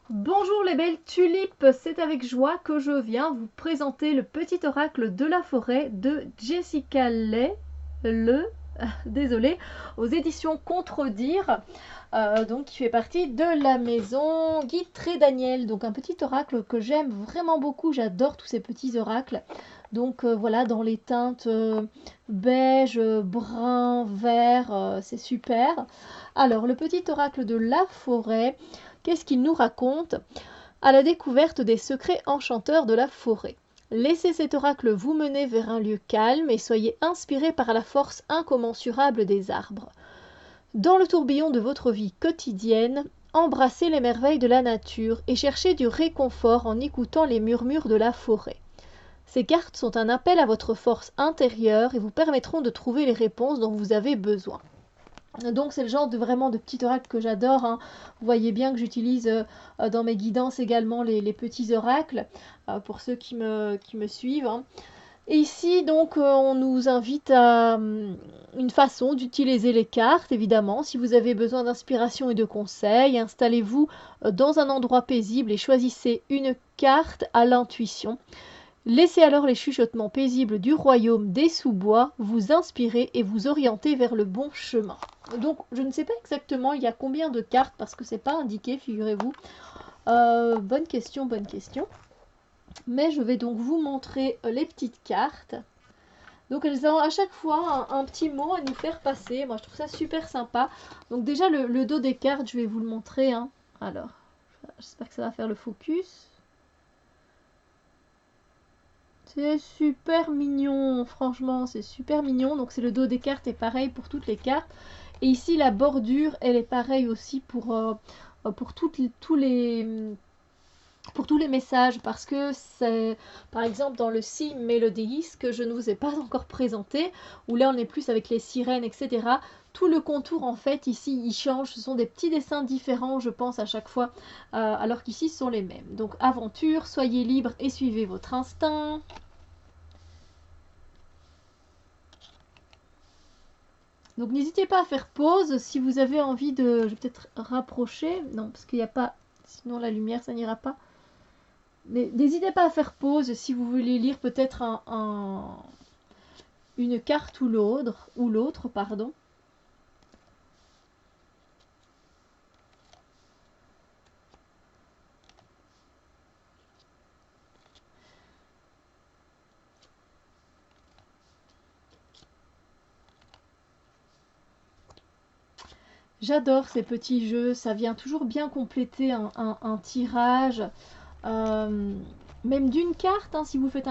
Bonjour les belles tulipes, c'est avec joie que je viens vous présenter le petit oracle de la forêt de Jessica Lay, désolé, aux éditions Contredire, donc qui fait partie de la maison Guy Trédaniel. Donc un petit oracle que j'aime vraiment beaucoup, j'adore tous ces petits oracles. Donc voilà, dans les teintes beige, brun, vert, c'est super. Alors le petit oracle de la forêt, qu'est-ce qu'il nous raconte? À la découverte des secrets enchanteurs de la forêt. Laissez cet oracle vous mener vers un lieu calme et soyez inspiré par la force incommensurable des arbres. Dans le tourbillon de votre vie quotidienne, embrassez les merveilles de la nature et cherchez du réconfort en écoutant les murmures de la forêt. Ces cartes sont un appel à votre force intérieure et vous permettront de trouver les réponses dont vous avez besoin. Donc c'est le genre de vraiment de petit oracle que j'adore, hein. Vous voyez bien que j'utilise dans mes guidances également les petits oracles, pour ceux qui me suivent, hein. Et ici donc on nous invite à une façon d'utiliser les cartes, évidemment. Si vous avez besoin d'inspiration et de conseils, installez-vous dans un endroit paisible et choisissez une carte à l'intuition. Laissez alors les chuchotements paisibles du royaume des sous-bois vous inspirer et vous orienter vers le bon chemin. Donc je ne sais pas exactement il y a combien de cartes parce que c'est pas indiqué, figurez-vous. Bonne question, bonne question. Mais je vais donc vous montrer les petites cartes. Donc elles ont à chaque fois un petit mot à nous faire passer. Moi je trouve ça super sympa. Donc déjà le dos des cartes, je vais vous le montrer, hein. Alors, j'espère que ça va faire le focus. C'est super mignon, franchement, c'est super mignon. Donc c'est le dos des cartes et pareil pour toutes les cartes. Et ici la bordure, elle est pareille aussi pour tous les messages, parce que c'est par exemple dans le Sea Melodies que je ne vous ai pas encore présenté, où là on est plus avec les sirènes, etc. Tout le contour en fait ici il change, ce sont des petits dessins différents je pense à chaque fois, alors qu'ici ce sont les mêmes. Donc aventure, soyez libre et suivez votre instinct. Donc n'hésitez pas à faire pause si vous avez envie de... Je vais peut-être rapprocher. Non, parce qu'il n'y a pas... Sinon la lumière, ça n'ira pas. Mais n'hésitez pas à faire pause si vous voulez lire peut-être une carte ou l'autre, pardon. J'adore ces petits jeux, ça vient toujours bien compléter un tirage. Même d'une carte, hein, si vous faites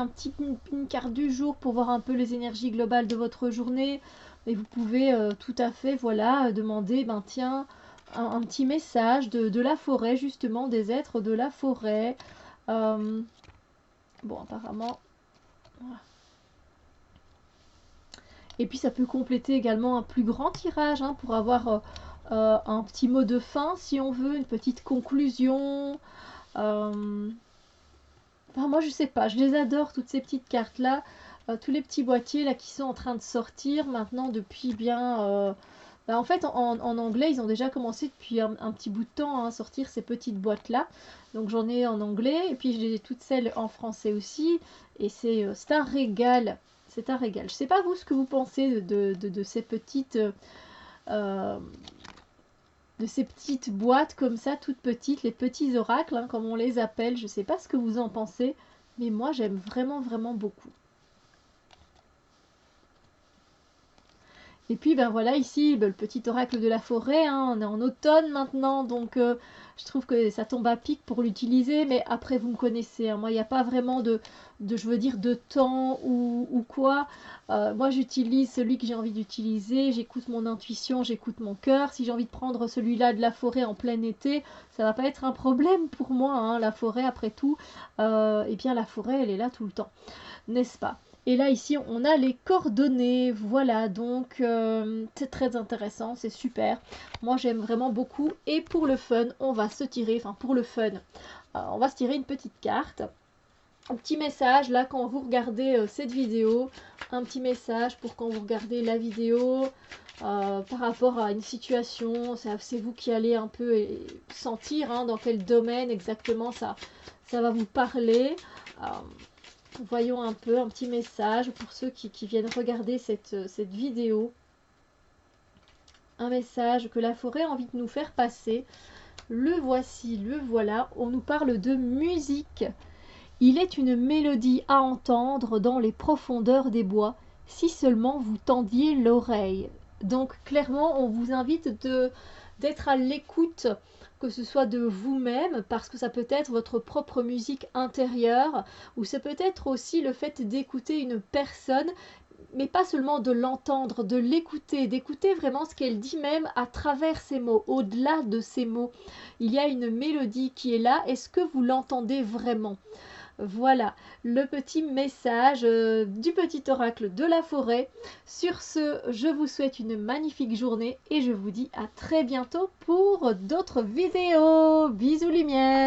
une carte du jour pour voir un peu les énergies globales de votre journée, et vous pouvez tout à fait voilà, demander, ben tiens, un petit message de la forêt, justement, des êtres de la forêt. Bon, apparemment... Voilà. Et puis ça peut compléter également un plus grand tirage, hein, pour avoir un petit mot de fin, si on veut, une petite conclusion. Enfin, moi je sais pas, je les adore toutes ces petites cartes là, tous les petits boîtiers là qui sont en train de sortir maintenant depuis bien... en fait en anglais ils ont déjà commencé depuis un petit bout de temps à sortir ces petites boîtes là. Donc j'en ai en anglais et puis j'ai toutes celles en français aussi. Et c'est un régal. C'est un régal. Je sais pas vous ce que vous pensez de ces petites... euh, de ces petites boîtes comme ça, toutes petites, les petits oracles, hein, comme on les appelle. Je ne sais pas ce que vous en pensez, mais moi j'aime vraiment, vraiment beaucoup. Et puis ben voilà, ici ben, le petit oracle de la forêt, hein, on est en automne maintenant, donc je trouve que ça tombe à pic pour l'utiliser, mais après vous me connaissez, hein, moi il n'y a pas vraiment je veux dire, de temps ou quoi. Moi j'utilise celui que j'ai envie d'utiliser, j'écoute mon intuition, j'écoute mon cœur. Si j'ai envie de prendre celui-là de la forêt en plein été, ça va pas être un problème pour moi, hein, la forêt après tout, et bien la forêt elle est là tout le temps, n'est-ce pas? Et là ici on a les coordonnées, voilà, donc c'est très intéressant, c'est super. Moi j'aime vraiment beaucoup. Et pour le fun, on va se tirer, enfin pour le fun, on va se tirer une petite carte. un petit message là quand vous regardez cette vidéo, un petit message pour quand vous regardez la vidéo par rapport à une situation. C'est vous qui allez un peu sentir dans quel domaine exactement ça va vous parler. Voyons un peu un petit message pour ceux qui viennent regarder cette vidéo. Un message que la forêt a envie de nous faire passer. Le voici, le voilà. On nous parle de musique. Il est une mélodie à entendre dans les profondeurs des bois, si seulement vous tendiez l'oreille. Donc clairement, on vous invite d'être à l'écoute, que ce soit de vous-même, parce que ça peut être votre propre musique intérieure, ou ça peut être aussi le fait d'écouter une personne, mais pas seulement de l'entendre, de l'écouter, d'écouter vraiment ce qu'elle dit même à travers ses mots, au-delà de ses mots. Il y a une mélodie qui est là, est-ce que vous l'entendez vraiment ? Voilà le petit message du petit oracle de la forêt. Sur ce, je vous souhaite une magnifique journée et je vous dis à très bientôt pour d'autres vidéos. Bisous lumière!